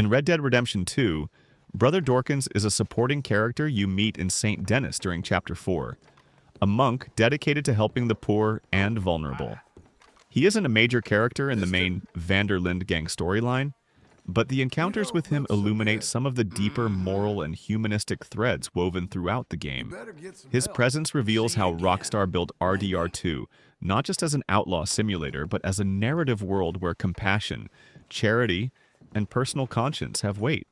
In Red Dead Redemption 2, Brother Dorkins is a supporting character you meet in Saint Denis during Chapter 4, a monk dedicated to helping the poor and vulnerable. He isn't a major character in the main Van der Linde gang storyline, but the encounters with him illuminate some of the deeper moral and humanistic threads woven throughout the game. His presence reveals how Rockstar built RDR2, not just as an outlaw simulator, but as a narrative world where compassion, charity, and personal conscience have weight.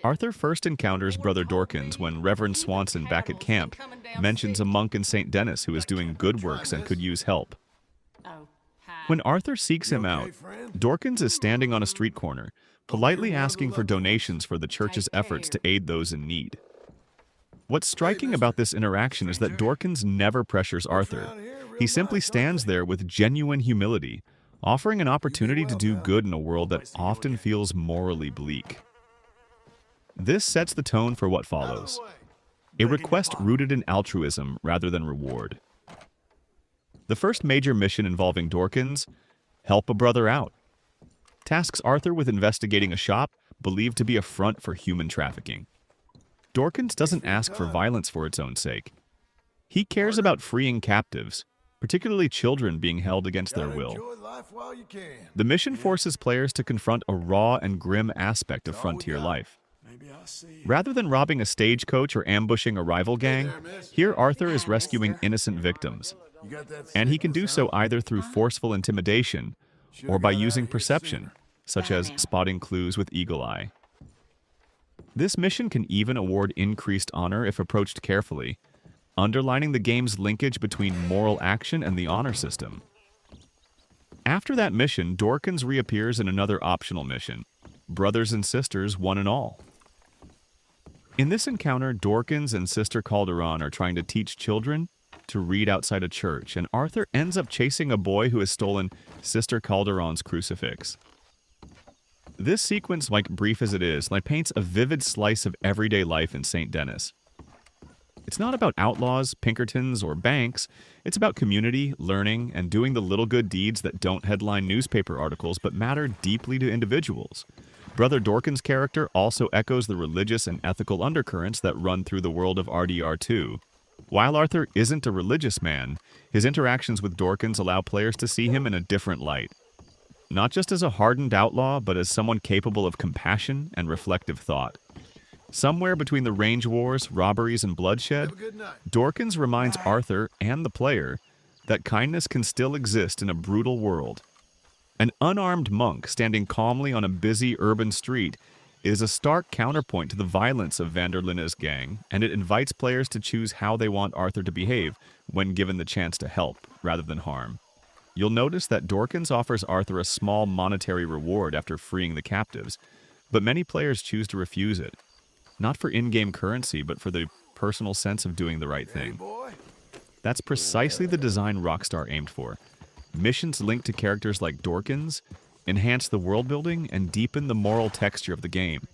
Arthur first encounters Brother Dorkins when Reverend Swanson back at camp mentions a monk in Saint Denis who is doing good works and could use help. When Arthur seeks him out, Dorkins is standing on a street corner, politely asking for donations for the church's efforts to aid those in need. What's striking about this interaction is that Dorkins never pressures Arthur. He simply stands there with genuine humility, offering an opportunity to do good in a world that often feels morally bleak. This sets the tone for what follows, a request rooted in altruism rather than reward. The first major mission involving Dorkins, help a brother out, tasks Arthur with investigating a shop believed to be a front for human trafficking. Dorkins doesn't ask for violence for its own sake. He cares about freeing captives, particularly children being held against their will. The mission forces players to confront a raw and grim aspect of frontier life. Rather than robbing a stagecoach or ambushing a rival gang, here Arthur is rescuing innocent victims. And he can do so either through forceful intimidation or by using perception, such as spotting clues with Eagle Eye. This mission can even award increased honor if approached carefully, underlining the game's linkage between moral action and the honor system. After that mission, Dorkins reappears in another optional mission, Brothers and Sisters One and All. In this encounter, Dorkins and Sister Calderon are trying to teach children to read outside a church, and Arthur ends up chasing a boy who has stolen Sister Calderon's crucifix. This sequence, like brief as it is, paints a vivid slice of everyday life in Saint Denis. It's not about outlaws, Pinkertons, or banks. It's about community, learning, and doing the little good deeds that don't headline newspaper articles but matter deeply to individuals. Brother Dorkins' character also echoes the religious and ethical undercurrents that run through the world of RDR2. While Arthur isn't a religious man, his interactions with Dorkins allow players to see him in a different light. Not just as a hardened outlaw, but as someone capable of compassion and reflective thought. Somewhere between the range wars, robberies, and bloodshed, Dorkins reminds Arthur and the player that kindness can still exist in a brutal world. An unarmed monk standing calmly on a busy urban street is a stark counterpoint to the violence of Van der Linde's gang, and it invites players to choose how they want Arthur to behave when given the chance to help, rather than harm. You'll notice that Dorkins offers Arthur a small monetary reward after freeing the captives, but many players choose to refuse it. Not for in-game currency, but for the personal sense of doing the right thing. That's precisely the design Rockstar aimed for. Missions linked to characters like Dorkins enhance the world building and deepen the moral texture of the game.